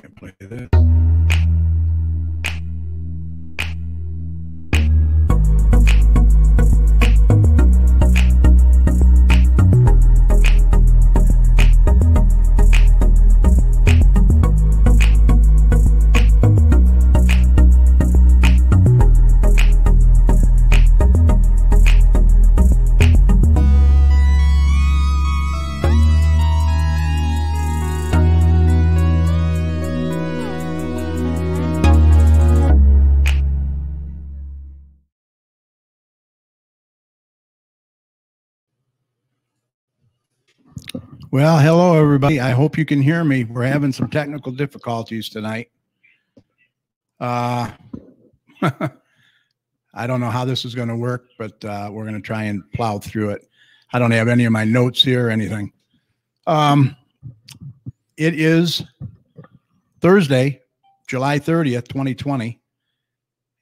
can play this. Well, hello, everybody. I hope you can hear me. We're having some technical difficulties tonight. I don't know how this is going to work, but we're going to try and plow through it. I don't have any of my notes here or anything. It is Thursday, July 30th, 2020,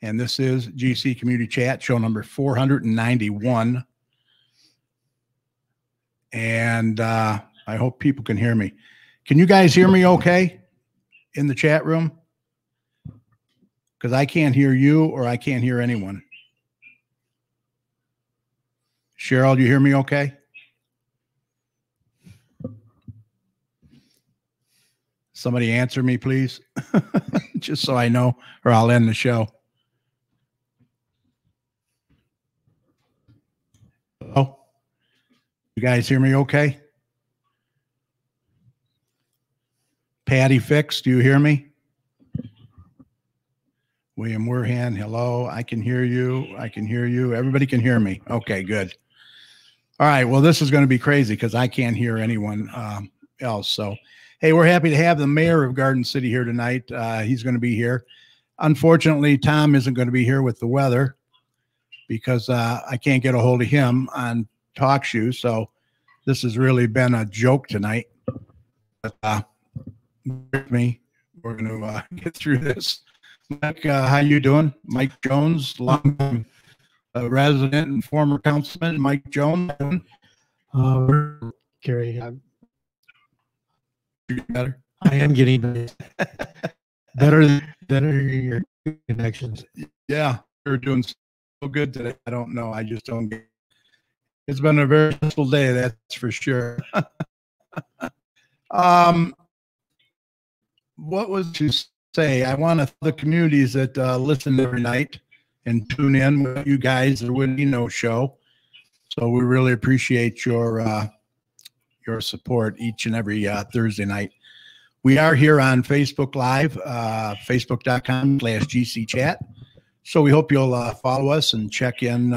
and this is GC Community Chat, show number 491. And I hope people can hear me. Can you guys hear me okay in the chat room? Because I can't hear you or I can't hear anyone. Cheryl, do you hear me okay? Somebody answer me, please, just so I know, or I'll end the show. Oh, you guys hear me okay? Patty Fix, do you hear me? William Werhan, hello. I can hear you. I can hear you. Everybody can hear me. Okay, good. All right. Well, this is going to be crazy because I can't hear anyone else. So, hey, we're happy to have the mayor of Garden City here tonight. He's going to be here. Unfortunately, Tom isn't going to be here with the weather because I can't get a hold of him on TalkShoe. So this has really been a joke tonight. But, with me, we're going to get through this. Mike, how you doing? Mike Jones, long resident and former councilman. Mike Jones. Gary, Better. I am getting better your connections. Yeah, you're doing so good today. I don't know. I just don't get. It's been a very stressful day, that's for sure. What was to say? I want to thank the communities that listen every night and tune in with you guys, the Windy No Show. So we really appreciate your support each and every Thursday night. We are here on Facebook Live, facebook.com/GCChat. So we hope you'll follow us and check in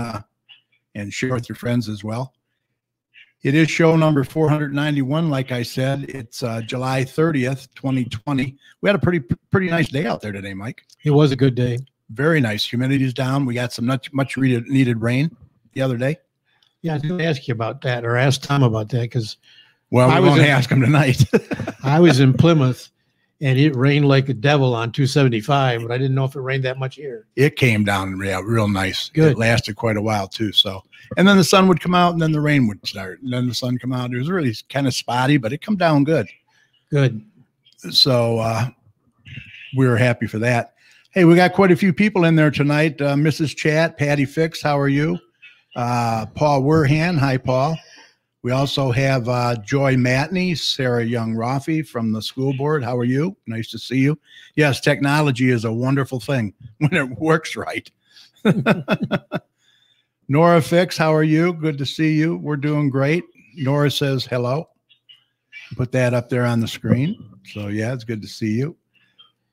and share with your friends as well. It is show number 491. Like I said, it's July 30th, 2020. We had a pretty nice day out there today, Mike. It was a good day. Very nice. Humidity's down. We got some much needed rain the other day. Yeah, I didn't ask you about that or ask Tom about that because we won't ask him tonight. I was in Plymouth and it rained like a devil on 275, but I didn't know if it rained that much here. It came down real nice. Good. It lasted quite a while too. So, and then the sun would come out and then the rain would start and then the sun come out. It was really kind of spotty, but it come down good. Good. So we were happy for that. Hey, we got quite a few people in there tonight. Mrs. Chat, Patty Fix, how are you? Paul Werhan, hi, Paul. We also have Joy Matney, Sarah Young-Rafi from the school board. How are you? Nice to see you. Yes, technology is a wonderful thing when it works right. Nora Fix, how are you? Good to see you. We're doing great. Nora says hello. Put that up there on the screen. So, yeah, it's good to see you.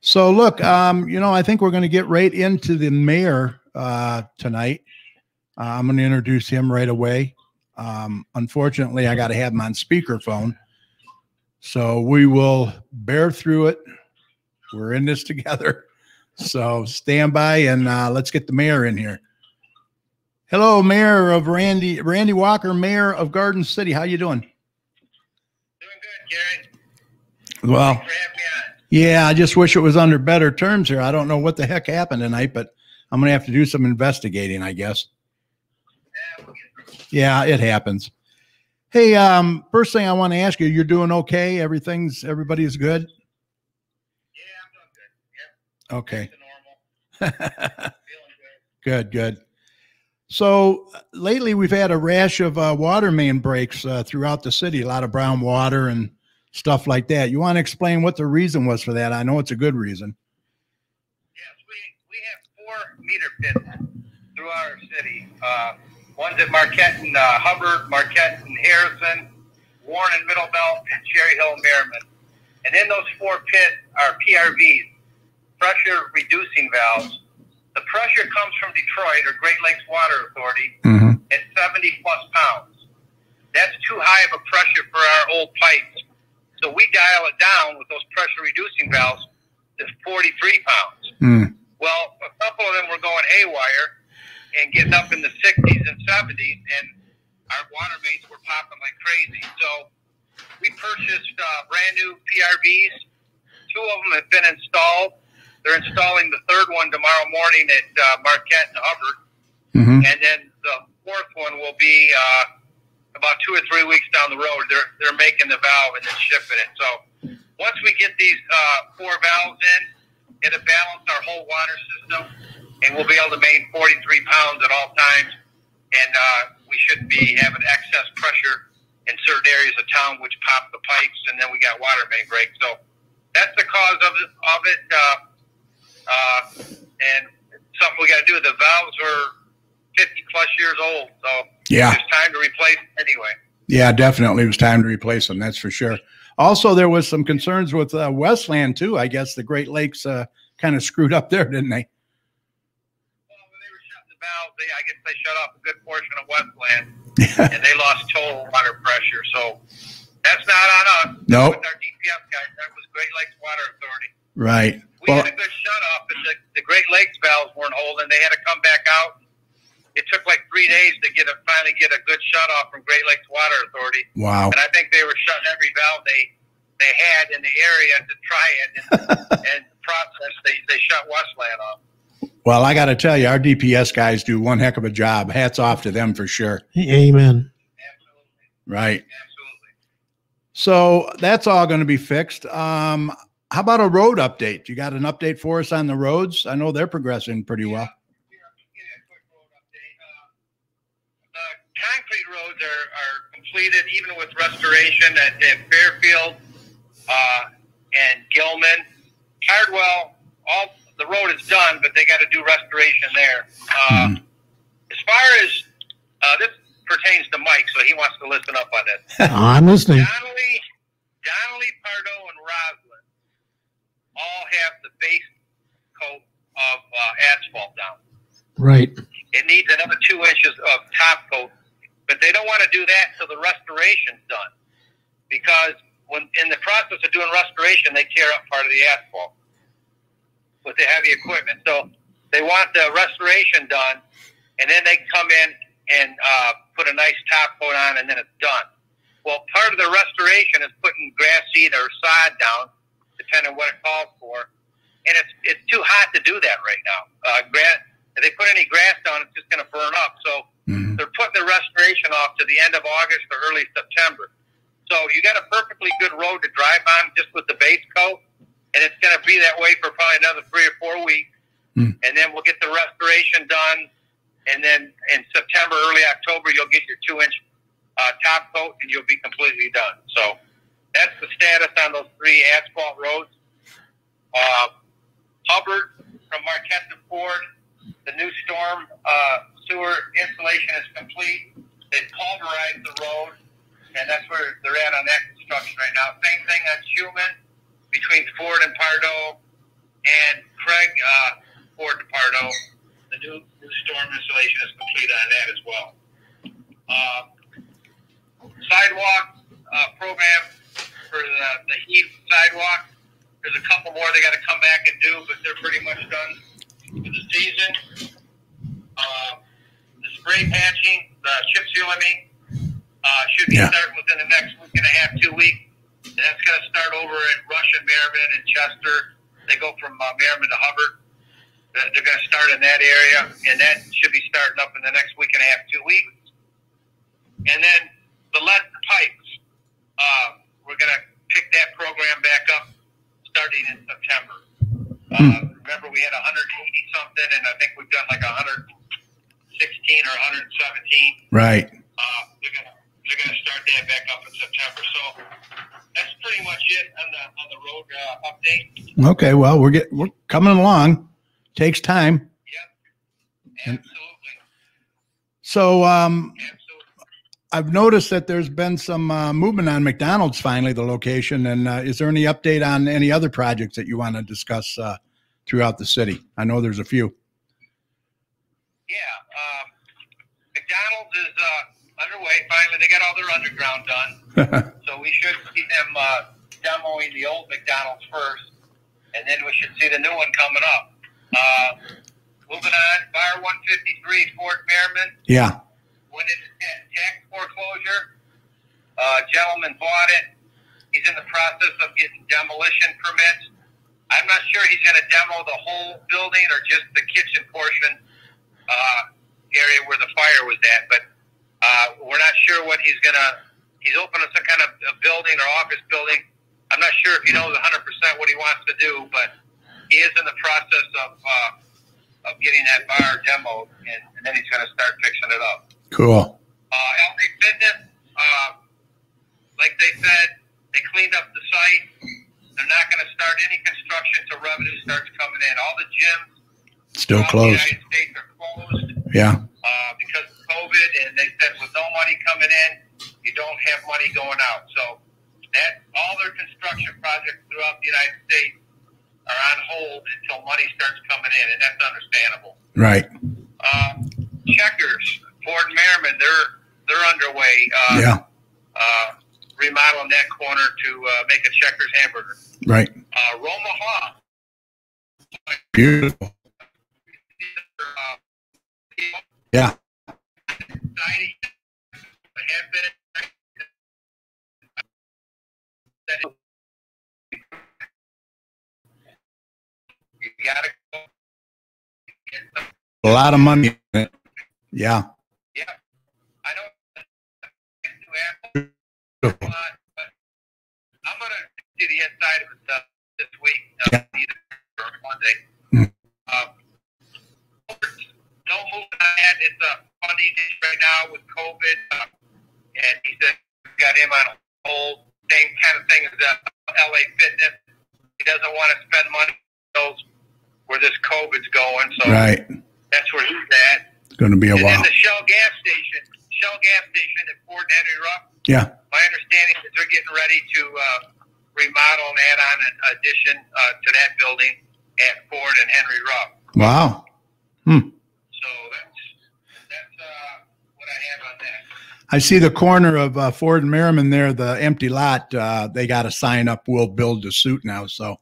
So, look, I think we're going to get right into the mayor tonight. I'm going to introduce him right away. Unfortunately, I got to have him on speakerphone. So we will bear through it. We're in this together. So stand by and let's get the mayor in here. Hello, Mayor of Randy Walker, Mayor of Garden City. How you doing? Doing good, Gary. Well, Thanks for having me on. yeah, I just wish it was under better terms here. I don't know what the heck happened tonight, but I'm going to have to do some investigating, I guess. Yeah, we'll get through it. Yeah, it happens. Hey, first thing I want to ask you, you're doing okay? Everybody's good? Yeah, Okay. Back to normal. Feeling good. Good. So lately we've had a rash of water main breaks throughout the city, a lot of brown water and stuff like that. You want to explain what the reason was for that? I know it's a good reason. Yes, we have 4 meter pits through our city. One's at Marquette and Hubbard, Marquette and Harrison, Warren and Middle Belt, and Cherry Hill and Merriman. And in those 4 pits are PRVs, pressure reducing valves. The pressure comes from Detroit or Great Lakes Water Authority at 70 plus pounds. That's too high of a pressure for our old pipes. So we dial it down with those pressure reducing valves to 43 pounds. Well, a couple of them were going haywire and getting up in the 60s and 70s, and our water mains were popping like crazy. So we purchased brand new PRVs. 2 of them have been installed. They're installing the 3rd one tomorrow morning at Marquette and Hubbard. And then the 4th one will be about 2 or 3 weeks down the road. They're making the valve and then shipping it. So once we get these 4 valves in, it'll balance our whole water system, and we'll be able to maintain 43 pounds at all times. And we shouldn't be having excess pressure in certain areas of town, which pop the pipes, and then we got water main breaks. So that's the cause of it. And something we got to do. The valves are 50 plus years old, so Yeah. it's time to replace them anyway. Yeah, definitely. It was time to replace them. That's for sure. Also, there was some concerns with Westland too. I guess the Great Lakes kind of screwed up there, didn't they? Well, when they were shutting the valve, I guess they shut off a good portion of Westland, and they lost total water pressure. So that's not on us. Nope. With our DPS guys, that was Great Lakes Water Authority. Right. We Well, had a good shut-off, and the Great Lakes valves weren't holding. They had to come back out. It took like 3 days to finally get a good shut-off from Great Lakes Water Authority. wow. And I think they were shutting every valve they had in the area to try it. And the process, they shut Westland off. Well, I got to tell you, our DPS guys do one heck of a job. Hats off to them for sure. Amen. Absolutely. Right. Absolutely. So that's all going to be fixed. How about a road update? You got an update for us on the roads? I know they're progressing pretty well. Here, I'll just give you a quick road update. The concrete roads are completed, even with restoration at Fairfield and Gilman. Cardwell, all the road is done, but they got to do restoration there. As far as this pertains to Mike, so he wants to listen up on this. I'm listening. Donnelly, Pardo, and Roslyn all have the base coat of asphalt down. Right. It needs another 2 inches of top coat, but they don't want to do that until the restoration's done, because when in the process of doing restoration, they tear up part of the asphalt with the heavy equipment. So they want the restoration done, and then they come in and put a nice top coat on, and then it's done. Well, part of the restoration is putting grass seed or sod down, depending on what it calls for. And it's too hot to do that right now. If they put any grass down, it's just going to burn up. So they're putting the restoration off to the end of August or early September. So you got a perfectly good road to drive on just with the base coat, and it's going to be that way for probably another 3 or 4 weeks. And then we'll get the restoration done, and then in September, early October, you'll get your 2-inch top coat, and you'll be completely done. So that's the status on those 3 asphalt roads. Hubbard from Marquette to Ford, the new storm sewer installation is complete. They've pulverized the road, and that's where they're at on that construction right now. Same thing on Schumann between Ford and Pardo, and Craig Ford to Pardo. The new storm installation is complete on that as well. Sidewalk program for the Heath sidewalk. There's a couple more they got to come back and do, but they're pretty much done for the season. The spray patching, the chip sealing, should be starting within the next week and a half, 2 weeks. And that's going to start over at Rush and Merriman and Chester. They go from Merriman to Hubbard. They're going to start in that area, and that should be starting up in the next week and a half, 2 weeks. And then the lead pipes, we're going to pick that program back up starting in September. Remember, and I think we've done like 116 or 117. Right. They're gonna start that back up in September. So that's pretty much it on the road update. Okay. Well, we're coming along. Takes time. Yep. Absolutely. So, Absolutely. I've noticed that there's been some movement on McDonald's finally, the location. And is there any update on any other projects that you want to discuss throughout the city? I know there's a few. Yeah. McDonald's is underway. Finally, they got all their underground done. So we should see them demoing the old McDonald's first, and then we should see the new one coming up. Moving on, Bar 153, Fort Merriman. Yeah. Went into tax foreclosure. Gentleman bought it. He's in the process of getting demolition permits. I'm not sure he's going to demo the whole building or just the kitchen portion area where the fire was at. But we're not sure what he's going to. He's opening some kind of a building or office building. I'm not sure if he knows 100% what he wants to do, but he is in the process of getting that bar demoed, and then he's going to start fixing it up. Cool. LA Fitness, like they said, they cleaned up the site. They're not going to start any construction until revenue starts coming in. All the gyms Still throughout closed. the United States are closed Yeah. because of COVID, and they said with no money coming in, you don't have money going out. So that all their construction projects throughout the United States are on hold until money starts coming in, and that's understandable. Right. Checkers, Ford Merriman, they're underway. Remodeling that corner to make a Checkers hamburger. Right. Roma Hall. Beautiful. Yeah. You gotta go. A lot of money in it. Yeah. Yeah, I don't. But I'm gonna see the inside of it this week. Yeah. Either Monday. No movement on that. It's a funding issue right now with COVID, and he said got him on hold. Same kind of thing as LA Fitness. He doesn't want to spend money where this COVID's going. So Right. that's where he's at. It's going to be a And then while. the Shell gas station at Fort Henry Rupp. Yeah. My understanding is they're getting ready to remodel and add on an addition to that building at Ford and Henry Rupp. Wow. So that's what I have on that. I see the corner of Ford and Merriman there, the empty lot. They got a sign up, "We'll build a suit" now. So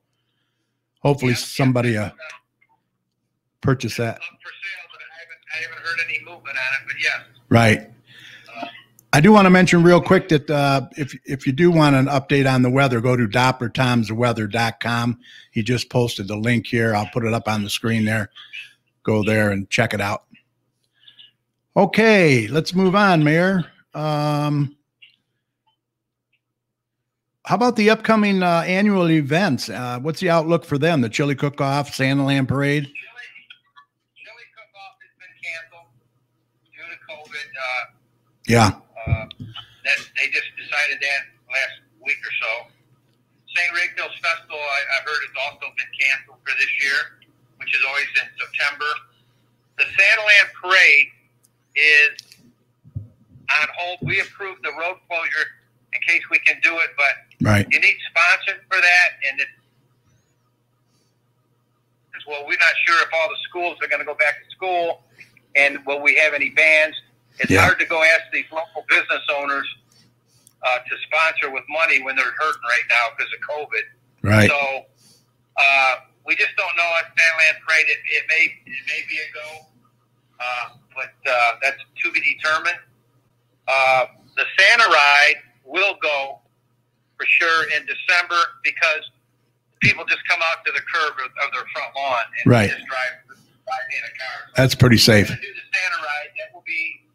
hopefully somebody purchase that. Up for sale, but I haven't heard any movement on it. But yes. Right. I do want to mention real quick that if you do want an update on the weather, go to DopplerTomsWeather.com. He just posted the link here. I'll put it up on the screen there. Go there and check it out. Okay, let's move on, Mayor. How about the upcoming annual events? What's the outlook for them? The Chili Cook-Off, Santaland Parade? Chili Cook-Off has been canceled due to COVID. Yeah. That they just decided that last week or so. St. Raphael's Festival, I heard, has also been canceled for this year, which is always in September. The Santaland Parade is on hold. We approved the road closure in case we can do it, but Right. you need sponsors for that, and well, we're not sure if all the schools are going to go back to school, and will we have any bands? It's Yeah. hard to go ask these local business owners to sponsor with money when they're hurting right now because of COVID. Right. So we just don't know at Santaland Parade. It may be a go, but that's to be determined. The Santa Ride will go for sure in December because people just come out to the curb of their front lawn and Right. just drive in a car. So That's pretty safe. we're gonna do the Santa Ride. That will be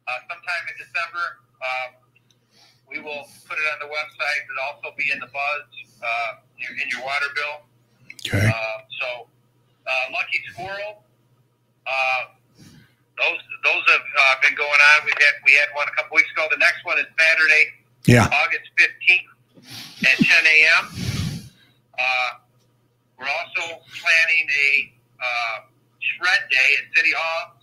sometime in December. We will put it on the website. It'll also be in the Buzz in your water bill. Okay. So Lucky Squirrel Those have been going on. We had one a couple weeks ago. The next one is Saturday, Yeah. August 15th at 10 a.m. We're also planning a shred day at City Hall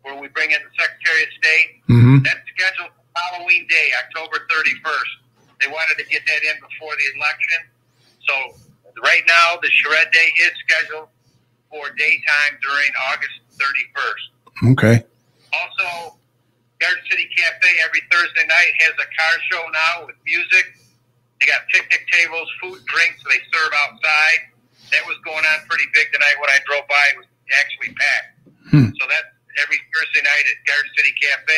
where we bring in the Secretary of State. Mm-hmm. That's scheduled for Halloween Day, October 31st. They wanted to get that in before the election. So right now, the shred day is scheduled for daytime during August 31st. Okay. Also, Garden City Cafe every Thursday night has a car show now with music. They got picnic tables, food, drinks they serve outside. That was going on pretty big tonight when I drove by. It was actually packed. So that's every Thursday night at Garden City Cafe.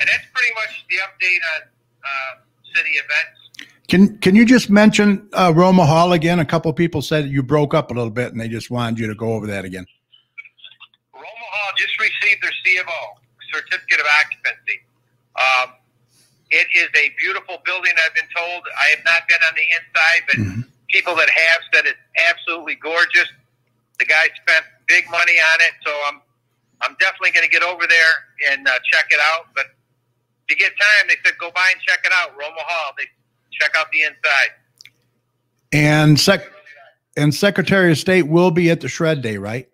And that's pretty much the update on city events. Can you just mention Roma Hall again? A couple people said you broke up a little bit and they just wanted you to go over that again. Roma Hall just received their C of O, Certificate of Occupancy. It is a beautiful building, I've been told. I have not been on the inside, but people that have said it's absolutely gorgeous. The guy spent big money on it, so I'm definitely going to get over there and check it out. But if you get time, they said go by and check it out. Roma Hall, they check out the inside. And Secretary of State will be at the shred day, right?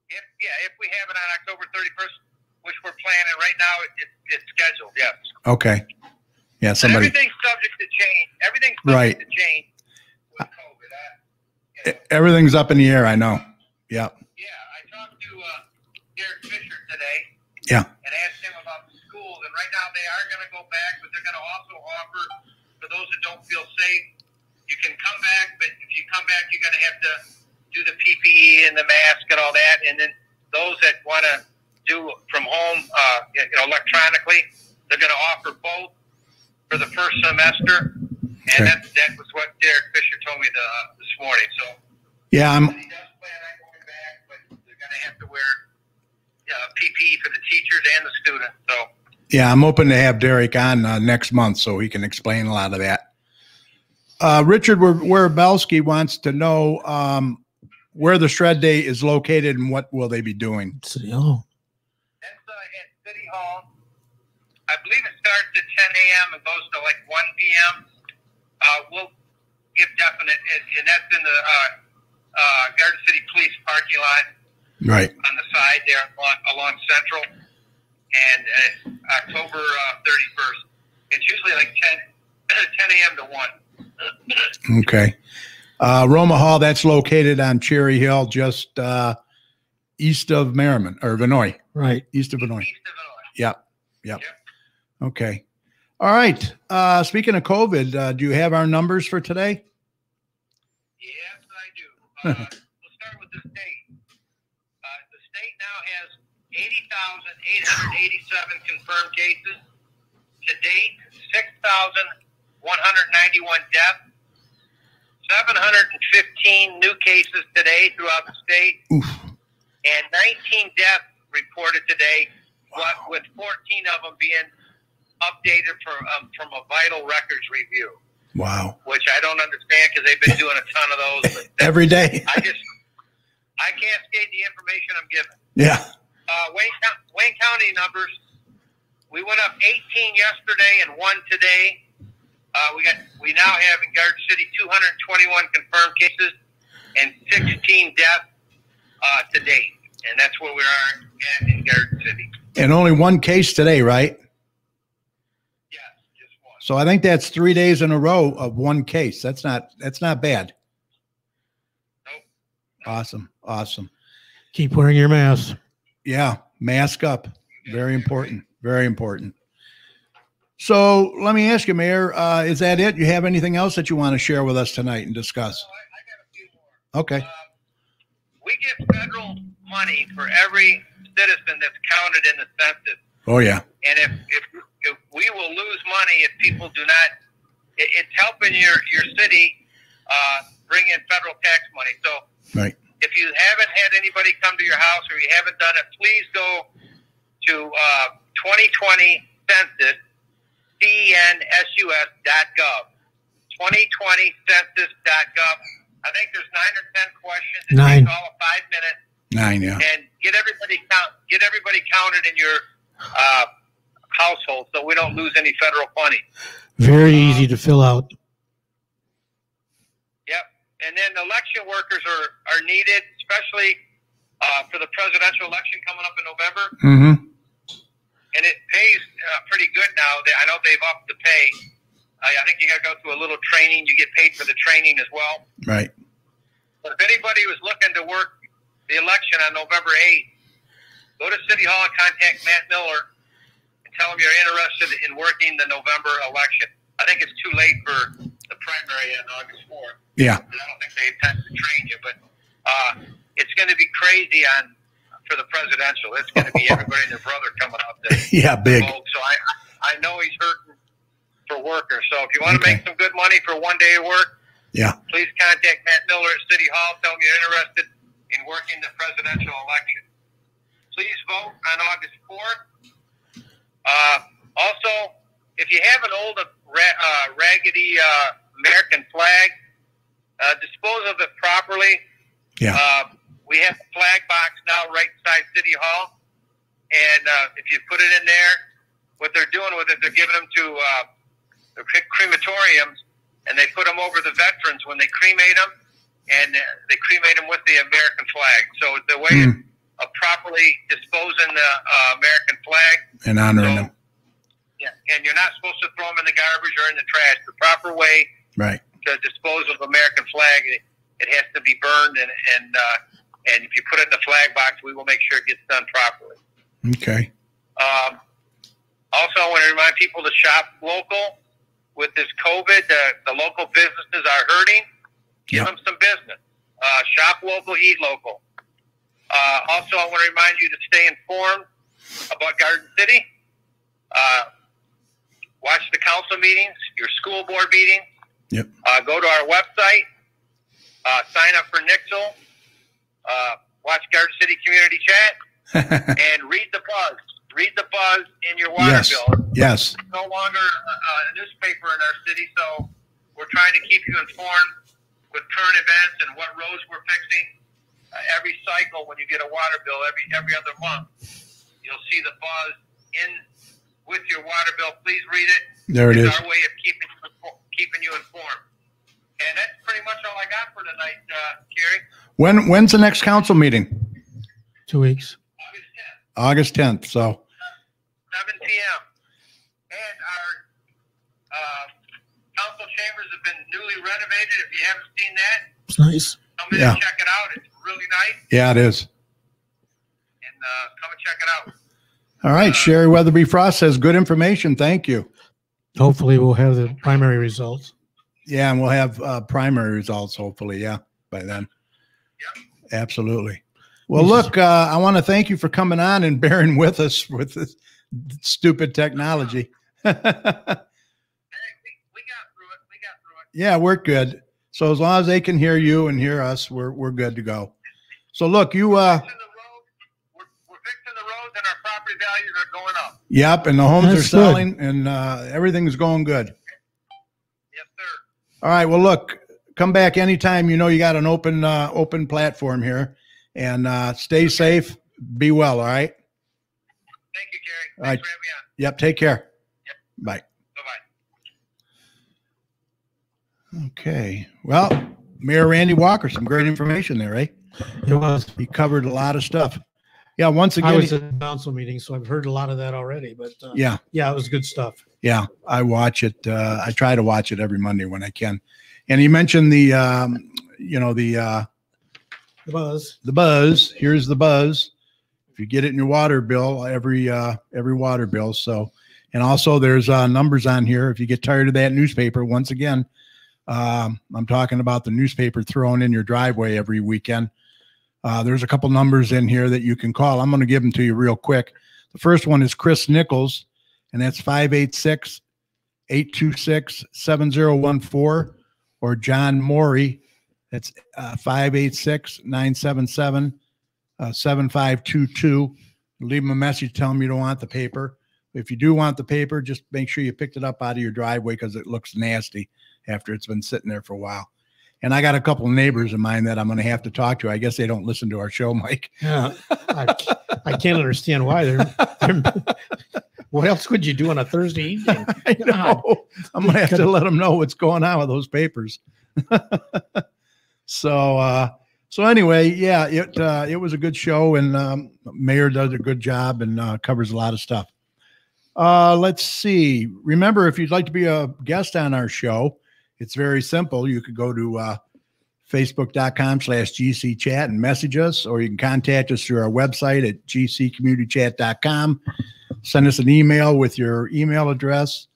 If we have it on October 31st, which we're planning right now, it's scheduled, yes. Okay. Yeah, And somebody. everything's subject to change. Everything's subject to change with COVID. Everything's up in the air, I know. Yeah. Yeah, I talked to Derek Fisher today. Yeah. And asked him about the schools, and right now they are going to go back, but they're going to also offer for those that don't feel safe, you can come back, but if you come back, you're going to have to do the PPE and the mask and all that, and then those that want to do from home, electronically, they're going to offer both for the first semester, and that was what Derek Fisher told me this morning. So Yeah, he does plan on going back, but they're going to have to wear PPE for the teachers and the students. So yeah, I'm hoping to have Derek on next month so he can explain a lot of that. Richard Werebelski wants to know where the shred day is located and what will they be doing? City Hall. that's at City Hall. I believe it starts at 10 a.m. and goes to like 1 p.m. We'll give definite, and that's in the Garden City Police parking lot Right. on the side there along Central, and October 31st. It's usually like 10 a.m. to 1. Okay. Roma Hall, that's located on Cherry Hill, just east of Merriman or Vinoy, Right. east of Vinoy. East of Illinois. Yep. Yep. Okay. All right. Speaking of COVID, do you have our numbers for today? Yes, I do. We'll start with the state. The state now has 80,887 confirmed cases. To date, 6,191 deaths. 715 new cases today throughout the state. Oof. And 19 deaths reported today, with 14 of them being updated from a vital records review, Wow. which I don't understand because they've been doing a ton of those. But Every day. I cascade the information I'm given. Yeah. Wayne County numbers, we went up 18 yesterday and 1 today. We now have in Garden City 221 confirmed cases and 16 deaths to date, and that's where we are at in Garden City. And only one case today, right? Yes, just one. So I think that's 3 days in a row of one case. That's not bad. Nope. Awesome. Awesome. Keep wearing your mask. Yeah. Mask up. Very important. Very important. So let me ask you, Mayor, is that it? You have anything else that you want to share with us tonight and discuss? So I got a few more. Okay. We get federal money for every citizen that's counted in the census. Oh, yeah. And if we will lose money if people do not, it's helping your city bring in federal tax money. So Right. if you haven't had anybody come to your house or you haven't done it, please go to 2020 census, census.gov, 2020census.gov. I think there's 9 or 10 questions. It 9. takes all of 5 minutes. 9, yeah. and get everybody counted in your household, so we don't lose any federal funding. Very easy to fill out. Yep. And then election workers are needed, especially for the presidential election coming up in November. Mm-hmm. And it pays pretty good now. I know they've upped the pay. I think you got to go through a little training. You get paid for the training as well. Right. But if anybody was looking to work the election on November 8th, go to City Hall and contact Matt Miller and tell him you're interested in working the November election. I think it's too late for the primary on August 4th. Yeah. I don't think they intend to train you, but it's going to be crazy for the presidential. It's going to be everybody and their brother coming out to Yeah, big. vote. So I know he's hurting for workers. So if you want to make some good money for one day of work, Yeah. please contact Matt Miller at City Hall. Tell him you're interested in working the presidential election. Please vote on August 4th. Also, if you have an old raggedy American flag, dispose of it properly. Yeah. We have a flag box now right inside City Hall, and if you put it in there, what they're doing with it, they're giving them to the crematoriums, and they put them over the veterans when they cremate them, and they cremate them with the American flag. So the way of properly disposing the American flag And honoring them. Yeah, and you're not supposed to throw them in the garbage or in the trash. The proper way Right. to dispose of American flag, it has to be burned, and if you put it in the flag box, we will make sure it gets done properly. Okay. Also, I want to remind people to shop local. With this COVID, the local businesses are hurting. Give them some business. Shop local, eat local. Also, I want to remind you to stay informed about Garden City. Watch the council meetings, your school board meetings. Yep. Go to our website. Sign up for Nixle. Watch Garden City Community Chat. And read the buzz. Read the buzz in your water Yes. bill. Yes. It's no longer a newspaper in our city, so we're trying to keep you informed with current events and what roads we're fixing. Every cycle, when you get a water bill, every other month, you'll see the buzz in with your water bill. Please read it. There it It's is. our way of keeping you informed. And that's pretty much all I got for tonight, Gary. When's the next council meeting? 2 weeks. August 10th, August 10th. So 7 p.m. And our council chambers have been newly renovated. If you haven't seen that, It's nice. come in Yeah. and check it out. It's really nice. yeah, it is. And come and check it out. All right. Sherry Weatherby Frost says good information. Thank you. Hopefully we'll have the primary results. Yeah, and we'll have primary results hopefully. Yeah, by then. Yep. Absolutely. Well, look, I want to thank you for coming on and bearing with us with this stupid technology. Hey, we got through it. Yeah, we're good. So as long as they can hear you and hear us, we're good to go. So look, you We're fixing the roads, and our property values are going up. yep, and the homes That's are good. selling and everything's going good. Yes, sir. All right. Well, look, come back anytime. You know, you got an open platform here, and stay safe. Be well. All right. Thank you, Gary. All right. Thanks for having me on. Yep. Take care. Yep. Bye. Bye-bye. Okay. Well, Mayor Randy Walker, some great information there, right? It was. He covered a lot of stuff. Yeah. Once I again, was at the council meeting, so I've heard a lot of that already, but yeah. it was good stuff. Yeah, I watch it. I try to watch it every Monday when I can. And he mentioned the The buzz. buzz. Here's the buzz. If you get it in your water bill, every water bill. So, and also there's numbers on here. If you get tired of that newspaper, once again, I'm talking about the newspaper thrown in your driveway every weekend. There's a couple numbers in here that you can call. I'm going to give them to you real quick. The first one is Chris Nichols, and that's 586-826-7014, or John Morey. That's 586-977-7522. Leave them a message. Tell them you don't want the paper. If you do want the paper, just make sure you picked it up out of your driveway because it looks nasty after it's been sitting there for a while. And I got a couple of neighbors of mine that I'm going to have to talk to. I guess they don't listen to our show, Mike. Yeah, I can't understand why they're what else would you do on a Thursday evening? I know. I'm going to have to let them know what's going on with those papers. So anyway, yeah, it was a good show, and Mayor does a good job and covers a lot of stuff. Let's see. Remember, if you'd like to be a guest on our show, it's very simple. You could go to facebook.com/GCchat and message us, or you can contact us through our website at gccommunitychat.com. Send us an email with your email address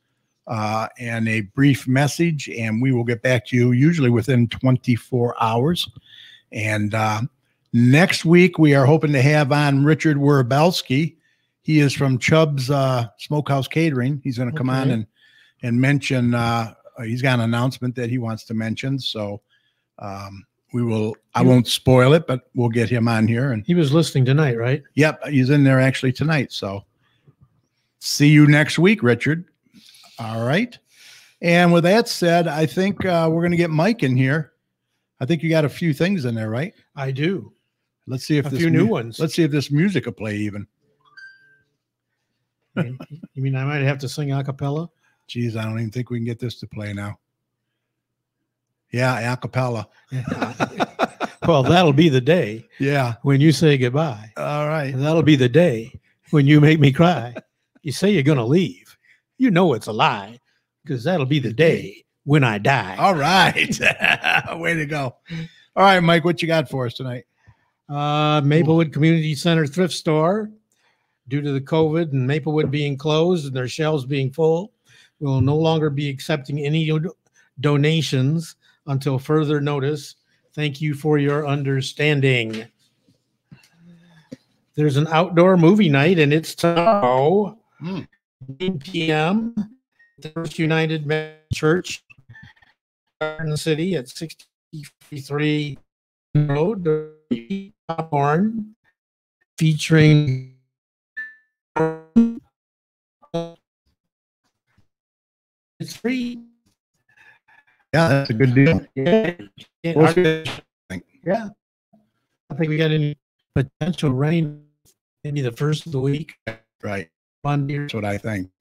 and a brief message, and we will get back to you usually within 24 hours. And next week, we are hoping to have on Richard Werbelski. He is from Chubb's Smokehouse Catering. He's going to come on and mention, he's got an announcement that he wants to mention. So I won't spoil it, but we'll get him on here. And he was listening tonight, right? Yep. He's in there actually tonight. So see you next week, Richard. All right. And with that said, I think we're going to get Mike in here. I think you got a few things in there, right? I do. Let's see if a few new ones. Let's see if this music will play even. You mean I might have to sing a cappella? Geez, I don't even think we can get this to play now. Yeah, a cappella. Well, that'll be the day. Yeah. When you say goodbye. All right. And that'll be the day when you make me cry. You say you're going to leave. You know it's a lie, because that'll be the day when I die. All right. Way to go. All right, Mike, what you got for us tonight? Maplewood Community Center thrift store. Due to the COVID and Maplewood being closed and their shelves being full, will no longer be accepting any donations until further notice. Thank you for your understanding. There's an outdoor movie night, and it's tomorrow, 9 p.m. at the First United Methodist Church in the city at 63 Road, Popcorn, featuring it's free. Yeah, that's a good deal. Yeah. Yeah. I think we got any potential rain maybe the first of the week. Right. Monday. That's what I think.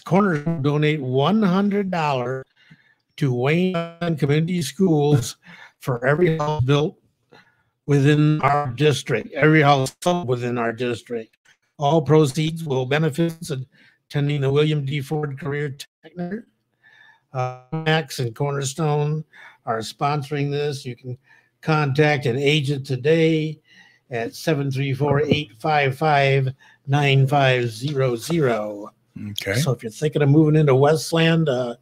Corner donate $100 to Wayne Community Schools for every house built within our district, every house sold within our district. All proceeds will benefit attending the William D. Ford Career Technic. Max and Cornerstone are sponsoring this. You can contact an agent today at 734-855-9500. Okay. So if you're thinking of moving into Westland, this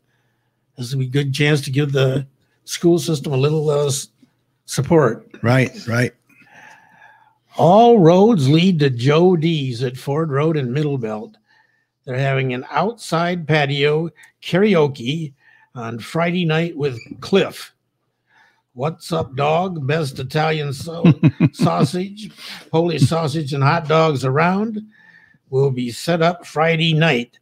is a good chance to give the school system a little support. Right. All roads lead to Joe D's at Ford Road in Middlebelt. They're having an outside patio karaoke on Friday night with Cliff. What's up, dog? Best Italian sausage, Polish sausage, and hot dogs around will be set up Friday night.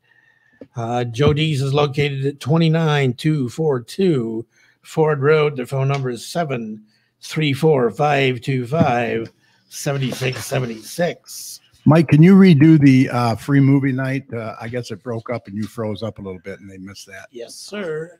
Joe D's is located at 29242 Ford Road. Their phone number is 734-525-7676. Mike, can you redo the free movie night? I guess it broke up and you froze up a little bit and they missed that. Yes, sir.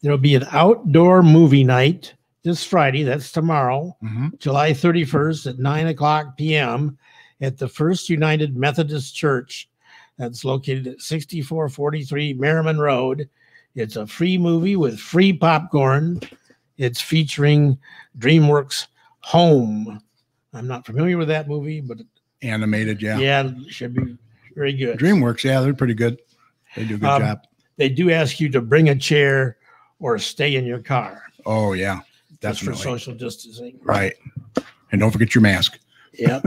There'll be an outdoor movie night this Friday. That's tomorrow, July 31st at 9:00 p.m. at the First United Methodist Church. That's located at 6443 Merriman Road. It's a free movie with free popcorn. It's featuring DreamWorks Home. I'm not familiar with that movie, but Animated, yeah. Yeah, it should be very good. DreamWorks, yeah, they're pretty good. They do a good job. They do ask you to bring a chair or stay in your car. Oh, yeah, Just definitely. for social distancing. Right. And don't forget your mask. Yep.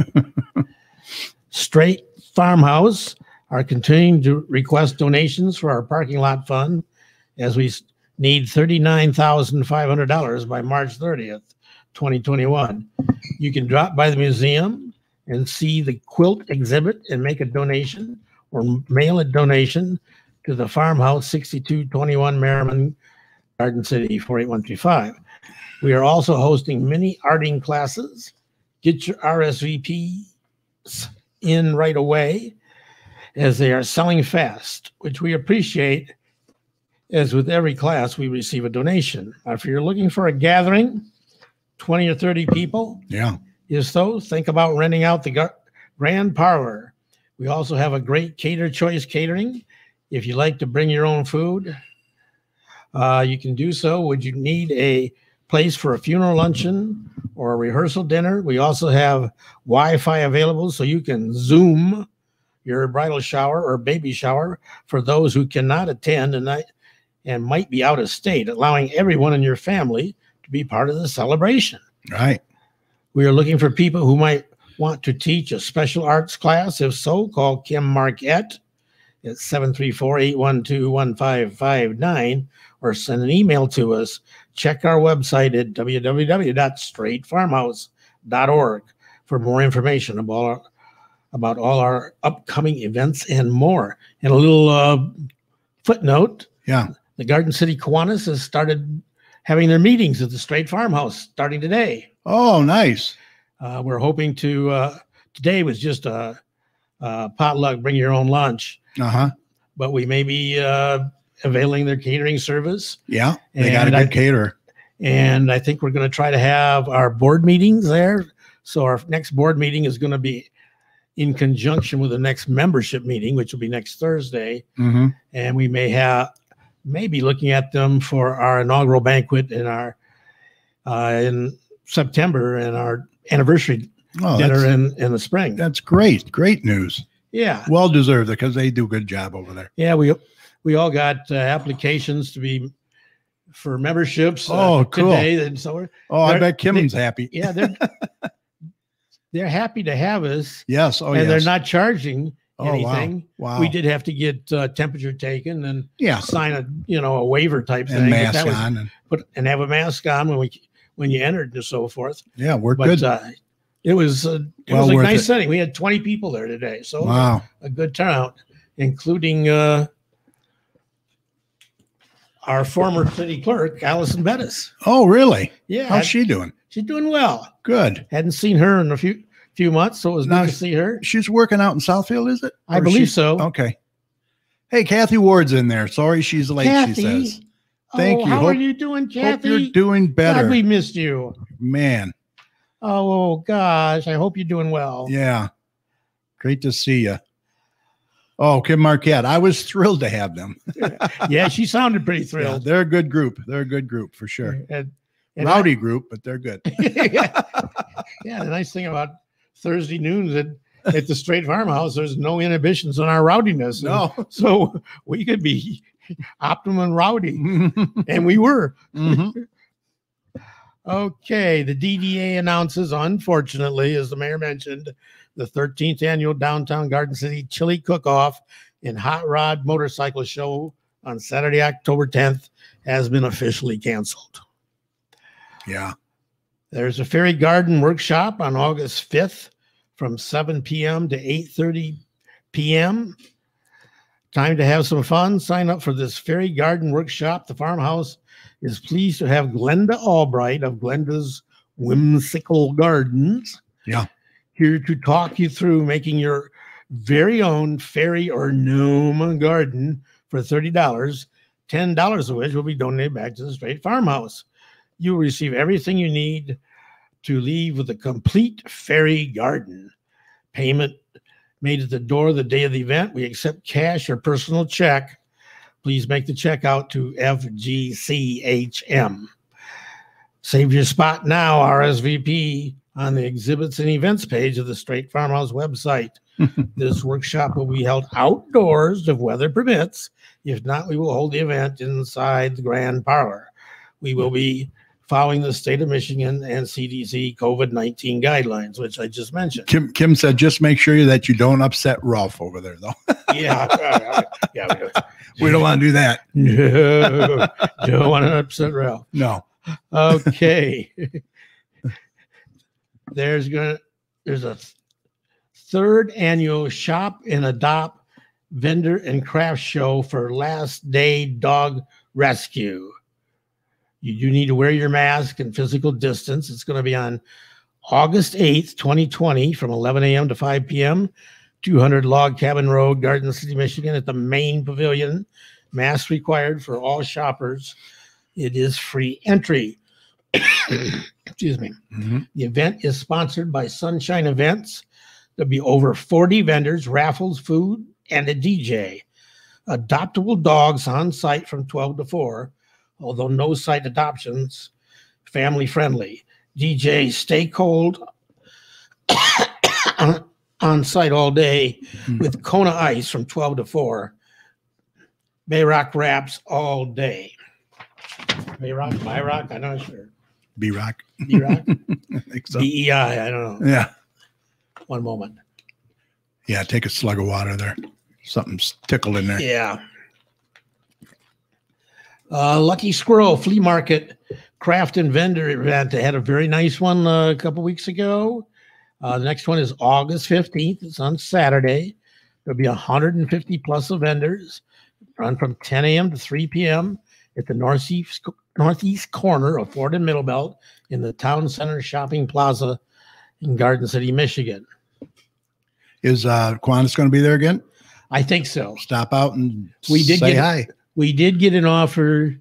Straight Farmhouse are continuing to request donations for our parking lot fund as we need $39,500 by March 30th, 2021. You can drop by the museum and see the quilt exhibit and make a donation or mail a donation to the farmhouse, 6221 Merriman, Garden City, 48135. We are also hosting mini arting classes. Get your RSVPs in right away, as they are selling fast, which we appreciate. As with every class, we receive a donation. If you're looking for a gathering, 20 or 30 people, Yeah. if so, think about renting out the grand parlor. We also have a great cater choice catering. If you like to bring your own food, you can do so. Would you need a place for a funeral luncheon or a rehearsal dinner? We also have Wi-Fi available, so you can Zoom your bridal shower or baby shower for those who cannot attend and might be out of state, allowing everyone in your family to be part of the celebration. Right. We are looking for people who might want to teach a special arts class. If so, call Kim Marquette at 734-812-1559 or send an email to us. Check our website at www.straightfarmhouse.org for more information about all our upcoming events and more. And a little footnote. Yeah. The Garden City Kiwanis has started having their meetings at the Straight Farmhouse starting today. Oh, nice. We're hoping to, today was just a potluck, bring your own lunch, Uh-huh. but we may be availing their catering service. Yeah. They got a good caterer. And I think we're going to try to have our board meetings there. So our next board meeting is going to be in conjunction with the next membership meeting, which will be next Thursday. Mm-hmm. And we may be looking at them for our inaugural banquet in our in September and our anniversary dinner in the spring. That's great. Great news. Yeah. Well deserved, because they do a good job over there. Yeah. We all got applications to be for memberships. Oh, cool. Today. And so I bet Kim's happy. yeah, they're happy to have us. Yes. Oh, and yes. they're not charging Oh, anything. Wow. We did have to get temperature taken and Yeah. sign a waiver type And thing. But mask that was- on. and have a mask on when you entered and so forth. Yeah, we're But good. it was a Well worth nice it. setting. We had 20 people there today, so Wow. a good turnout, including our former city clerk, Allison Bettis. Oh, really? Yeah, How's she doing? she's doing well. Good. Hadn't seen her in a few months, so it was Now good to see her. She's working out in Southfield, is it? I Or believe she's- so. Okay. Hey, Kathy Ward's in there. Sorry she's late, Kathy, she says. Thank you. How are Hope- you doing, Hope Kathy? you're doing better. God, we missed you. Man. Oh gosh, I hope you're doing well. Yeah. Great to see you. Oh, Kim Marquette. I was thrilled to have them. Yeah, she sounded pretty Yeah, thrilled. they're a good group. They're a good group for sure. And Rowdy group, but they're good. yeah, the nice thing about Thursday noons at the Straight Farmhouse, there's no inhibitions on our rowdiness. No. So we could be optimum rowdy, and we were. Mhm. Okay, the DDA announces, unfortunately, as the mayor mentioned, the 13th annual Downtown Garden City Chili Cook-Off and Hot Rod Motorcycle Show on Saturday, October 10th has been officially canceled. Yeah. There's a Fairy Garden workshop on August 5th from 7 p.m. to 8:30 p.m. Time to have some fun. Sign up for this Fairy Garden workshop. The farmhouse is pleased to have Glenda Albright of Glenda's Whimsical Gardens here to talk you through making your very own fairy or gnome garden for $30, $10 of which will be donated back to the Straight Farmhouse. You will receive everything you need to leave with a complete fairy garden. Payment made at the door the day of the event. We accept cash or personal check. Please make the check out to FGCHM. Save your spot now, RSVP, on the exhibits and events page of the Straight Farmhouse website. This workshop will be held outdoors if weather permits. If not, we will hold the event inside the grand parlor. We will be following the state of Michigan and CDC COVID-19 guidelines, which I just mentioned. Kim said, just make sure that you don't upset Ralph over there, though. Yeah. We don't want to do that. No, don't want to upset Ralph. No. Okay. There's a 3rd annual Shop and Adopt Vendor and Craft Show for Last Day Dog Rescue. You do need to wear your mask and physical distance. It's going to be on August 8th, 2020 from 11 a.m. to 5 p.m. 200 Log Cabin Road, Garden City, Michigan at the main pavilion. Mask required for all shoppers. It is free entry. Excuse me. Mm-hmm. The event is sponsored by Sunshine Events. There'll be over 40 vendors, raffles, food, and a DJ. Adoptable dogs on site from 12 to 4, although no site adoptions, family friendly. DJ Stay Cold on site all day with Kona Ice from 12 to 4. Bayrock Wraps all day. Bayrock, I'm not sure. B-Rock. B-Rock? I think so. BEI, I don't know. Yeah. One moment. Yeah, take a slug of water there. Something's tickled in there. Yeah. Lucky Squirrel Flea Market Craft and Vendor event. They had a very nice one a couple weeks ago. The next one is August 15th. It's on Saturday. There'll be 150 plus of vendors. Run from 10 a.m. to 3 p.m. at the northeast corner of Ford and Middlebelt in the Town Center Shopping Plaza in Garden City, Michigan. Is Kiwanis going to be there again? I think so. Stop out and We did say get hi. We did get an offer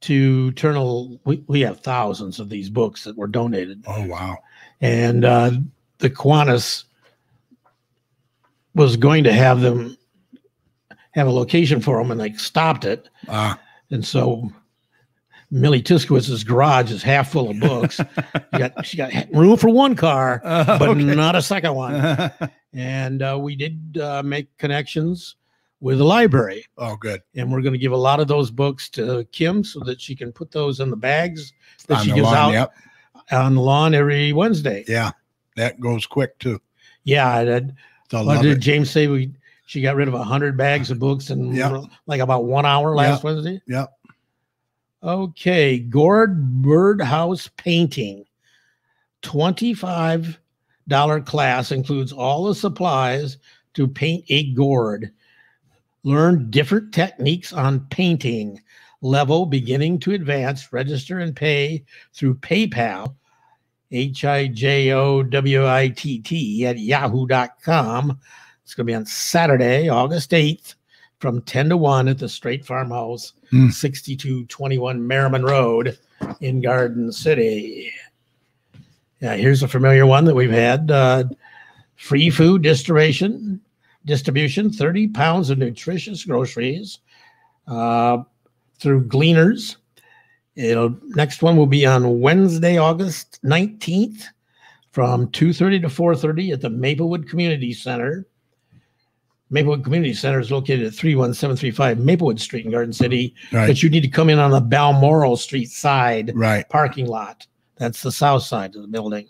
to turn we have thousands of these books that were donated. Oh, wow. And the Kiwanis was going to have them have a location for them, and they stopped it. And so Millie Tiskowitz's garage is half full of books. She got room for one car, but okay. not a second one. And we did make connections with the library. Oh, good. And we're going to give a lot of those books to Kim so that she can put those in the bags that On she the gives lawn, out yep. on the lawn every Wednesday. Yeah, that goes quick too. Yeah. They'll What love did it. James say? She got rid of 100 bags of books in Yep. like about 1 hour last Wednesday. Yep. Okay. Gourd Birdhouse Painting. $25 class includes all the supplies to paint a gourd. Learn different techniques on painting. Level beginning to advanced. Register and pay through PayPal. HIJOWITT at yahoo.com. It's going to be on Saturday, August 8th from 10 to 1 at the Straight Farmhouse, 6221 Merriman Road in Garden City. Yeah, here's a familiar one that we've had. Free food distribution, 30 pounds of nutritious groceries through Gleaners. Next one will be on Wednesday, August 19th from 2:30 to 4:30 at the Maplewood Community Center. Maplewood Community Center is located at 31735 Maplewood Street in Garden City, Right. but you need to come in on the Balmoral Street side Right. parking lot. That's the south side of the building.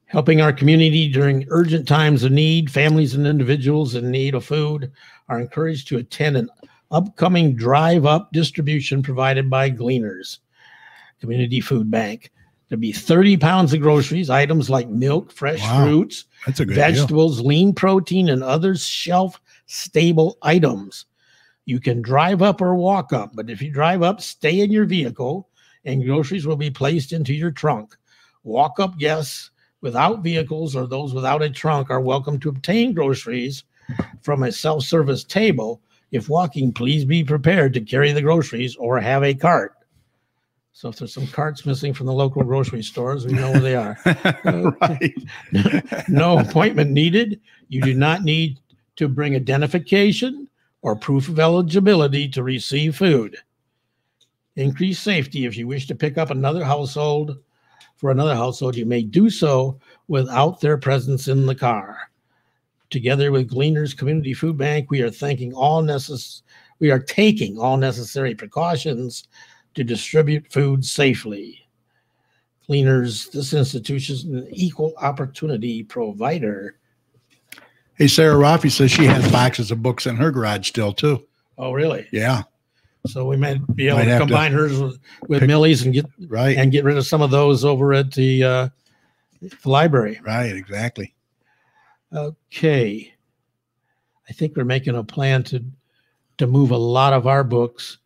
Helping our community during urgent times of need, families and individuals in need of food are encouraged to attend an upcoming drive-up distribution provided by Gleaners Community Food Bank. There'll be 30 pounds of groceries, items like milk, fresh Wow. fruits, That's a good deal. vegetables, lean protein, and other shelf-stable items. You can drive up or walk up, but if you drive up, stay in your vehicle, and groceries will be placed into your trunk. Walk-up guests without vehicles or those without a trunk are welcome to obtain groceries from a self-service table. If walking, please be prepared to carry the groceries or have a cart. So if there's some carts missing from the local grocery stores, we know where they are. Right. No appointment needed. You do not need to bring identification or proof of eligibility to receive food. Increase safety. If you wish to pick up another household, you may do so without their presence in the car. Together with Gleaners Community Food Bank, we are taking all necessary precautions to distribute food safely. Gleaners, this institution is an equal opportunity provider. Hey, Sarah Rafi says she has boxes of books in her garage still too. Oh, really? Yeah. So we might be able Might to have to combine hers with pick- Millie's and get Right. rid of some of those over at the library. Right. Exactly. Okay. I think we're making a plan to move a lot of our books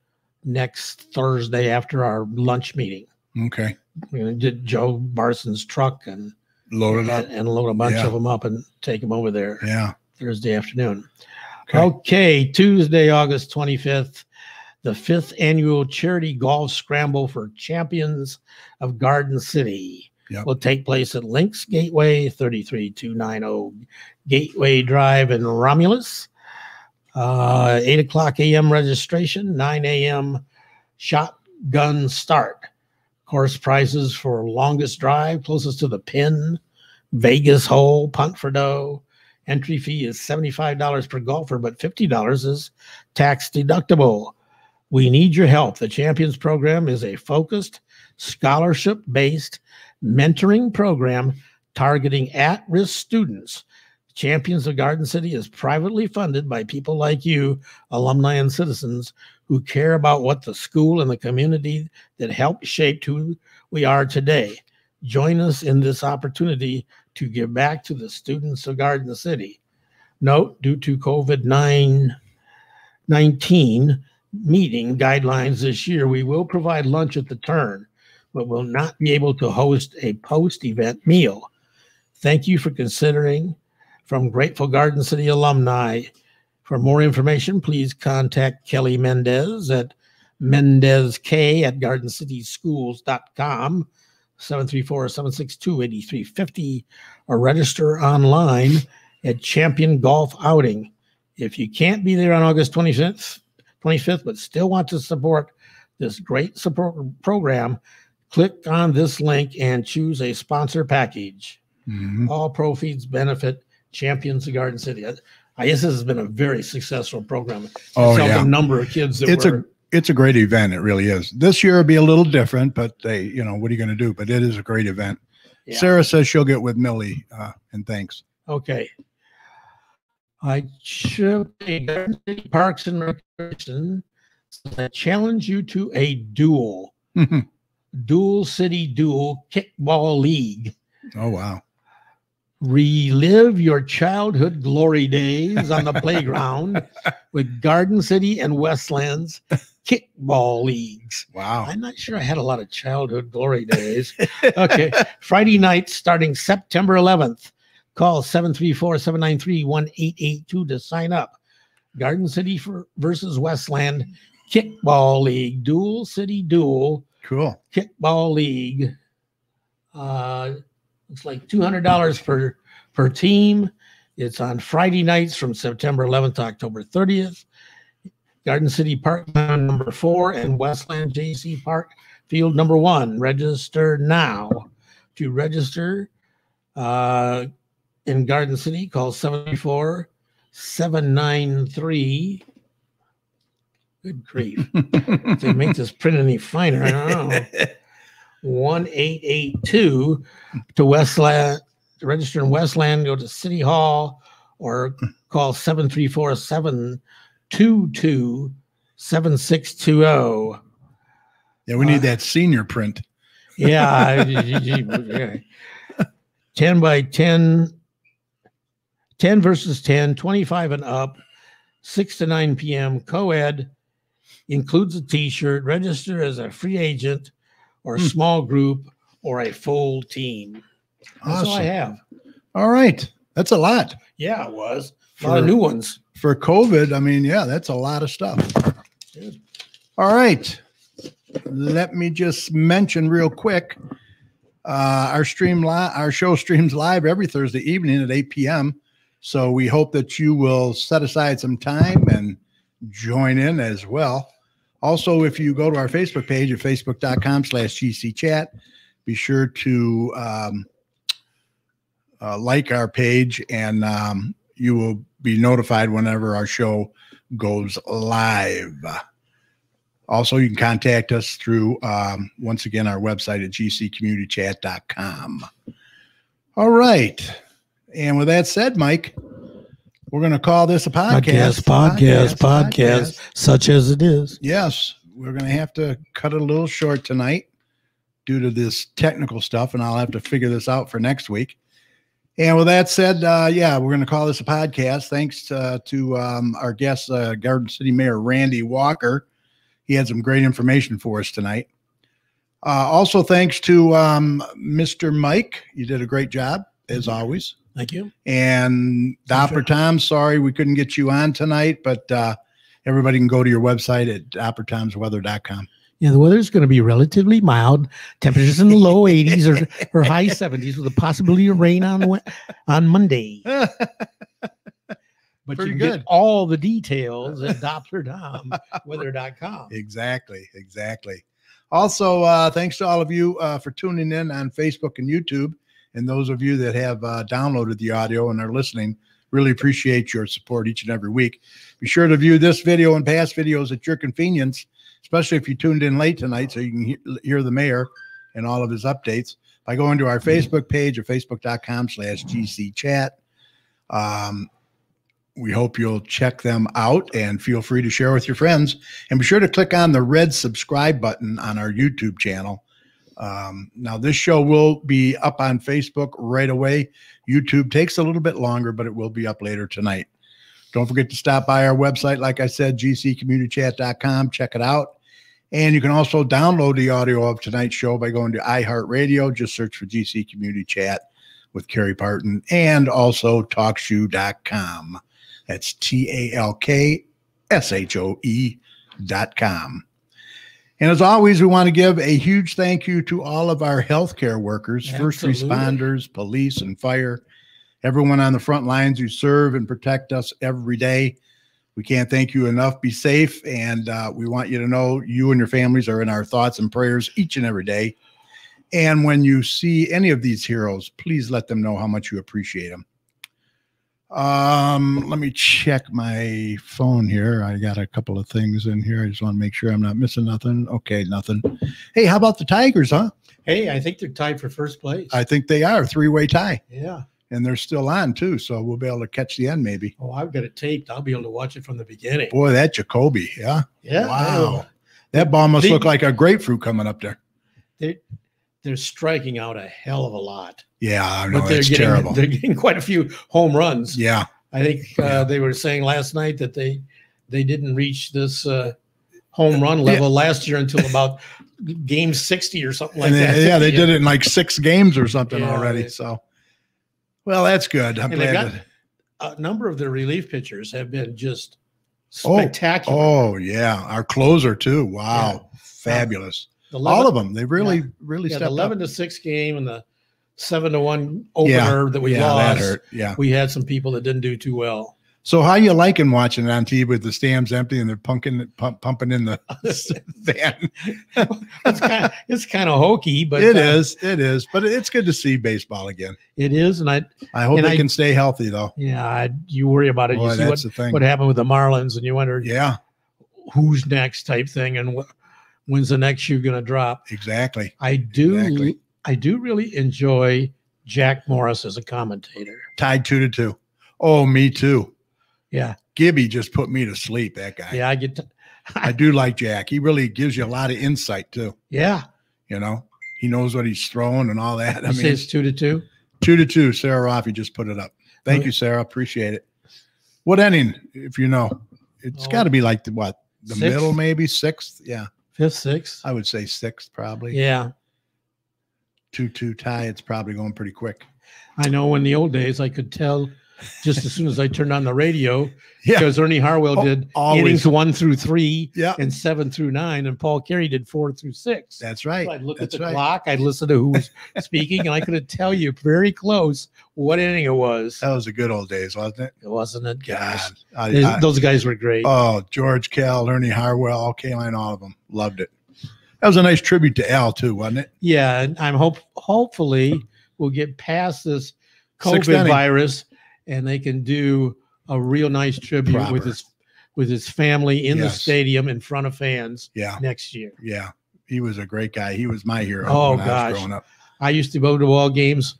next Thursday after our lunch meeting. Okay. We're going to get Joe Barson's truck and Load it up. and load a bunch Yeah. of them up and take them over there Yeah. Thursday afternoon. Okay. Okay, Tuesday, August 25th, the 5th annual charity golf scramble for champions of Garden City Yep. will take place at Links Gateway, 33290 Gateway Drive in Romulus. 8 o'clock a.m. registration, 9 a.m. shotgun start. Course prizes for longest drive, closest to the pin, Vegas hole, punt for dough. Entry fee is $75 per golfer, but $50 is tax deductible. We need your help. The Champions Program is a focused, scholarship-based mentoring program targeting at-risk students. Champions of Garden City is privately funded by people like you, alumni and citizens, who care about what the school and the community that helped shape who we are today. Join us in this opportunity to give back to the students of Garden City. Note, due to COVID-19 meeting guidelines this year, we will provide lunch at the turn, but will not be able to host a post-event meal. Thank you for considering. From Grateful Garden City alumni. For more information, please contact Kelly Mendez at mendezk@gardencityschools.com, 734-762-8350, or register online at Champion Golf Outing. If you can't be there on August 25th, but still want to support this great support program, click on this link and choose a sponsor package. Mhm. All proceeds benefit Champions of Garden City. I guess this has been a very successful program. Oh, Tell yeah. the number of kids that It's a great event. It really is. This year will be a little different, but what are you going to do? But it is a great event. Yeah. Sarah says she'll get with Millie, and thanks. Okay. I should say Garden City Parks and Recreation. I challenge you to a dual city dual kickball league. Oh, wow. Relive your childhood glory days on the playground with Garden City and Westland's kickball leagues. Wow. I'm not sure I had a lot of childhood glory days. Okay. Friday night starting September 11th. Call 734-793-1882 to sign up. Garden City versus Westland Kickball League. Dual City Dual Cool. Kickball League. It's like $200 per team. It's on Friday nights from September 11th to October 30th. Garden City Park number 4 and Westland JC Park Field number 1. Register now. To register in Garden City, call 734-793. Good grief. If they make this print any finer, I don't know. 1882 to Westland. To register in Westland, go to City Hall or call 734-722-7620. Yeah, we need that senior print. Yeah. 10 by 10, 10 versus 10, 25 and up, 6 to 9 p.m. Co-ed, includes a t-shirt. Register as a free agent or small group or a full team. That's all I have. All right. That's a lot. Yeah, it was. A lot of new ones. For COVID, I mean, yeah, that's a lot of stuff. Good. All right. Let me just mention real quick. Our show streams live every Thursday evening at 8 p.m. So we hope that you will set aside some time and join in as well. Also, if you go to our Facebook page at facebook.com/GCChat, be sure to like our page, and you will be notified whenever our show goes live. Also, you can contact us through, once again, our website at gccommunitychat.com. All right. And with that said, Mike, we're going to call this a podcast. Podcast, such as it is. Yes, we're going to have to cut it a little short tonight due to this technical stuff, and I'll have to figure this out for next week. And with that said, yeah, we're going to call this a podcast. Thanks to our guest, Garden City Mayor Randy Walker. He had some great information for us tonight. Also, thanks to Mr. Mike. You did a great job, as always. Thank you. And Dopper Tom, sorry we couldn't get you on tonight, but everybody can go to your website at doppertomsweather.com. Yeah, the weather's going to be relatively mild. Temperatures in the low 80s or high 70s with a possibility of rain on Monday. But Pretty you can good. get all the details at DopplerDomWeather.com. Exactly. Also, thanks to all of you for tuning in on Facebook and YouTube. And those of you that have downloaded the audio and are listening, really appreciate your support each and every week. Be sure to view this video and past videos at your convenience, especially if you tuned in late tonight so you can hear the mayor and all of his updates by going to our Facebook page at facebook.com/GCChat. We hope you'll check them out and feel free to share with your friends. And be sure to click on the red subscribe button on our YouTube channel. Now, this show will be up on Facebook right away. YouTube takes a little bit longer, but it will be up later tonight. Don't forget to stop by our website, like I said, gccommunitychat.com. Check it out. And you can also download the audio of tonight's show by going to iHeartRadio. Just search for GC Community Chat with Kerry Parton, and also talkshoe.com. That's TALKSHOE.com. And as always, we want to give a huge thank you to all of our healthcare workers, first responders, police, and fire, everyone on the front lines who serve and protect us every day. We can't thank you enough. Be safe, and we want you to know you and your families are in our thoughts and prayers each and every day. And when you see any of these heroes, please let them know how much you appreciate them. Let me check my phone here. I got a couple of things in here. I just want to make sure I'm not missing nothing. Okay, nothing. Hey, how about the Tigers, huh? Hey, I think they're tied for first place. I think they are. 3-way tie. Yeah. And they're still on, too, so we'll be able to catch the end, maybe. Oh, I've got it taped. I'll be able to watch it from the beginning. Boy, that Jacoby, yeah? Yeah. Wow. That ball must look like a grapefruit coming up there. They're striking out a hell of a lot. Yeah, I know. But It's terrible. They're getting quite a few home runs. Yeah. I think they were saying last night that they didn't reach this home run level last year until about game 60 or something like that. Yeah, they did it in like 6 games or something already. They, So, well, that's good. I'm glad. A number of their relief pitchers have been just spectacular. Oh, yeah. Our closer, too. Wow. Yeah. Fabulous. All of them. They really stepped the 11-6 game and the 7-1 opener that we lost. That hurt. Yeah. We had some people that didn't do too well. So how you liking watching it on TV with the stands empty and they're pumping in the van? It's kind of hokey, but it is. But it's good to see baseball again. It is, and I hope they can stay healthy though. Yeah, you worry about it. Boy, you see what happened with the Marlins, and you wonder, who's next type thing, and when's the next shoe going to drop? Exactly. I do really enjoy Jack Morris as a commentator. Tied 2-2. Oh, me too. Yeah. Gibby just put me to sleep, that guy. Yeah, I do like Jack. He really gives you a lot of insight too. Yeah. You know, he knows what he's throwing and all that. I mean, it's 2-2. 2-2. Sarah Rafi just put it up. Thank you, Sarah. Appreciate it. What inning, if you know? It's got to be like the middle, maybe 6th. Yeah. 5th, 6th. I would say 6th, probably. Yeah. 2-2 tie. It's probably going pretty quick. I know in the old days I could tell just as soon as I turned on the radio, because Ernie Harwell did innings 1 through 3 and 7 through 9, and Paul Carey did 4 through 6. That's right. So I'd look at the clock, I'd listen to who was speaking, and I could tell you very close what inning it was. That was the good old days, wasn't it? Wasn't it? God. Those guys were great. Oh, George Kell, Ernie Harwell, Kaline, all of them. Loved it. That was a nice tribute to Al, too, wasn't it? Yeah, and I'm hopefully we'll get past this COVID virus, and they can do a real nice tribute with his family in the stadium in front of fans next year. Yeah, he was a great guy. He was my hero when I was growing up. I used to go to all games,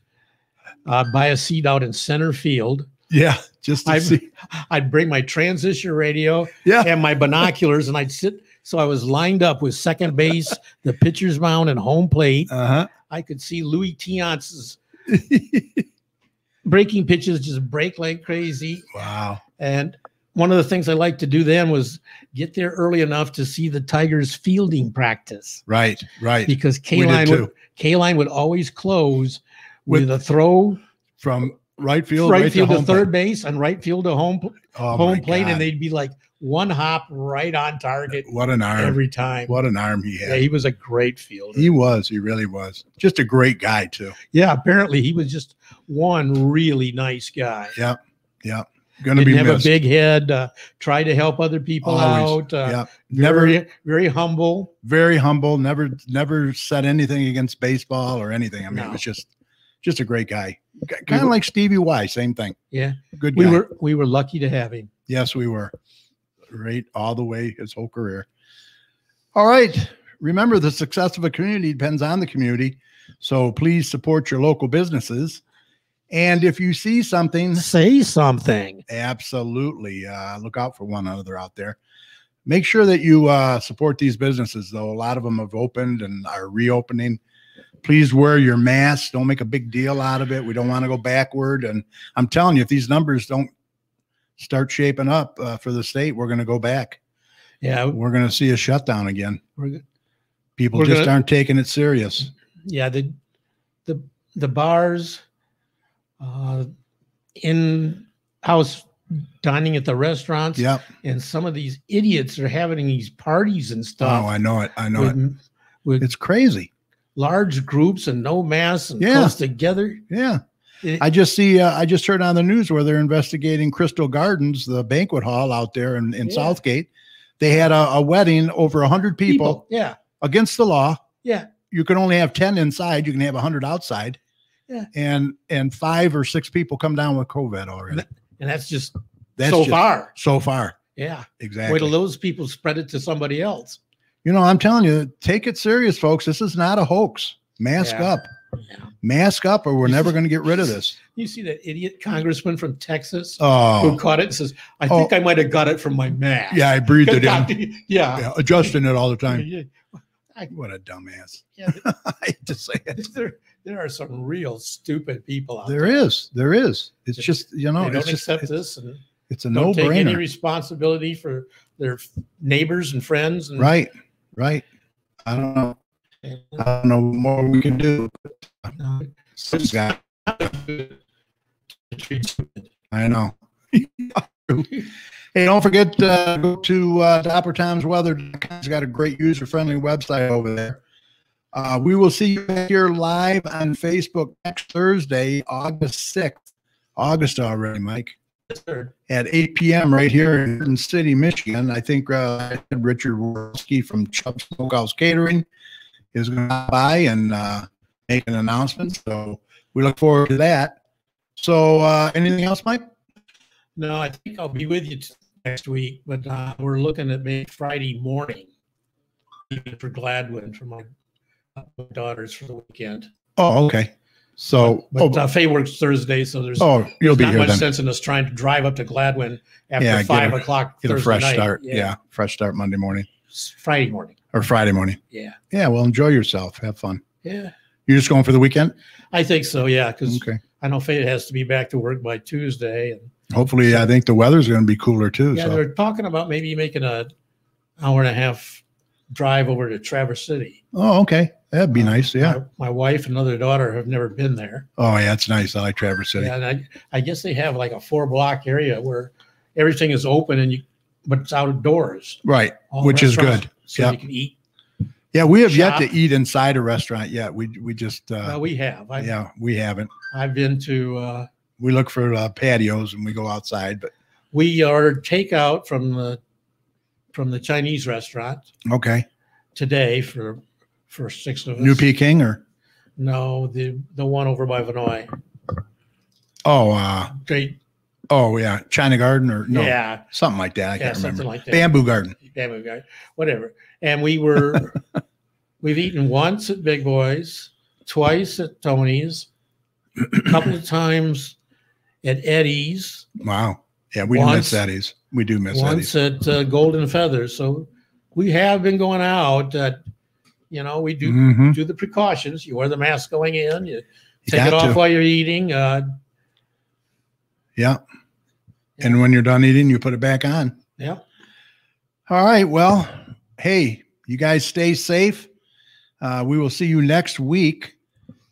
buy a seat out in center field. Yeah, just to see. I'd bring my transistor radio and my binoculars, and I'd sit. So I was lined up with second base, the pitcher's mound, and home plate. I could see Louis Tiance's breaking pitches just break like crazy. Wow. And one of the things I liked to do then was get there early enough to see the Tigers fielding practice. Right. Because We did too. K-line would always close with a throw From right field, right field to home third plate. base and right field to home Oh, home my plate, God. and they'd be like one hop right on target What an arm. every time. What an arm he Yeah, had. he was a great fielder. He was. He really was. Just a great guy, too. Yeah, apparently he was just one really nice guy. Yep. Going to be Didn't have missed. a big head. Tried to help other people Always. out. Yep. Never, Very humble. very humble. Never said anything against baseball or anything. I mean, No. it was just a great guy. Kind of like Stevie Y. Same thing. Yeah, Good guy. we were lucky to have him. Yes, we were. Right all the way his whole career. All right. Remember, the success of a community depends on the community. So please support your local businesses. And if you see something, Say something. absolutely look out for one another out there. Make sure that you support these businesses, though. A lot of them have opened and are reopening. Please wear your mask. Don't make a big deal out of it. We don't want to go backward. And I'm telling you, if these numbers don't start shaping up for the state, we're going to go back. Yeah, We're going to see a shutdown again. People we're just gonna- aren't taking it serious. yeah. The bars, in-house dining at the restaurants, Yep. and some of these idiots are having these parties and Oh, stuff I know it. I know it. with It's crazy. large groups and no masks and Yeah. close together. Yeah. It- I just heard on the news where they're investigating Crystal Gardens, the banquet hall out there in Yeah. Southgate. They had a wedding, over 100 people Yeah, against the law. yeah. You can only have 10 inside. You can have 100 outside. Yeah. And 5 or 6 people come down with COVID already. And that's just That's so just far. So far. Yeah. Exactly. Wait till those people spread it to somebody else. I'm telling you, take it serious, folks. This is not a hoax. Mask Yeah. up. Yeah. Mask up, or we're never going to get rid of this. You see that idiot congressman from Texas who Oh, caught it and says, I think I might have got it from my mask. yeah, I breathed it in. Yeah. Yeah, adjusting it all the time. Yeah. What a dumbass. Yeah. I hate to say it. There are some real stupid people out there. There is. It's just, They don't it's just, accept this and it's a don't take any no-brainer. responsibility for their neighbors and friends. And, Right. I don't know. I don't know what more we can do. Something's got- I know. Hey, don't forget to go to DopperTimesWeather.com. It's got a great user-friendly website over there. We will see you back here live on Facebook next Thursday, August 6th. August already, Mike. At 8 p.m. right here in Garden City, Michigan. I think Richard Worski from Chubb's Smokehouse Catering is going to by and make an announcement. So we look forward to that. So anything else, Mike? No, I think I'll be with you next week, but we're looking at maybe Friday morning for Gladwin for my daughters for the weekend. Oh, okay. So, But Faye works Thursday, so there's you'll be not here much then. sense in us trying to drive up to Gladwin after Yeah, 5 o'clock. Get a Thursday fresh night. start. Yeah, fresh start Monday morning Friday morning. or Friday morning. Yeah. Yeah, well, enjoy yourself. Have fun. Yeah. You're just going for the weekend? I think so. Yeah. Because Okay. I know Faye has to be back to work by Tuesday. And Hopefully, I think the weather's going to be cooler too. yeah, So. they're talking about maybe making a hour and a half drive over to Traverse City. Oh, okay. That'd be nice. Yeah. My wife and other daughter have never been there. Oh, yeah. It's nice. I like Traverse City. Yeah, and I guess they have like a 4-block area where everything is open but it's outdoors. Right. All Which is restaurants, good. So Yeah. you can eat. Yeah. We have yet Shop. to eat inside a restaurant yet. We just, Well, we have. yeah, we haven't. I've been to. We look for patios and we go outside, but We ordered takeout from the Chinese restaurant okay. today for 6 of us. New Peking or? No, the one over by Vinoy. Oh, Great. oh yeah. China Garden or no, Yeah. something like that. I Yeah, can't something remember. like that. Bamboo Garden. Bamboo guy, whatever. And we've eaten once at Big Boys, twice at Tony's, a couple of times at Eddie's, Wow. Yeah. We do Once- miss Eddie's. We do miss once Eddie's. at Golden Feathers. So we have been going out. We do Mhm. do the precautions. You wear the mask going in. You You take it got off to. while you're eating. Yeah. And when you're done eating, you put it back on. Yeah. All right. Well, hey, you guys stay safe. We will see you next week.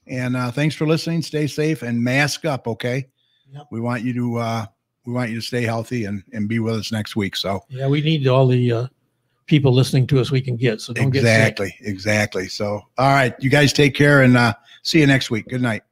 And thanks for listening. Stay safe and mask up. Okay. Yep. We want you to stay healthy and be with us next week. So yeah, we need all the people listening to us we can get. So don't get sick. Exactly. So, all right, you guys take care and see you next week. Good night.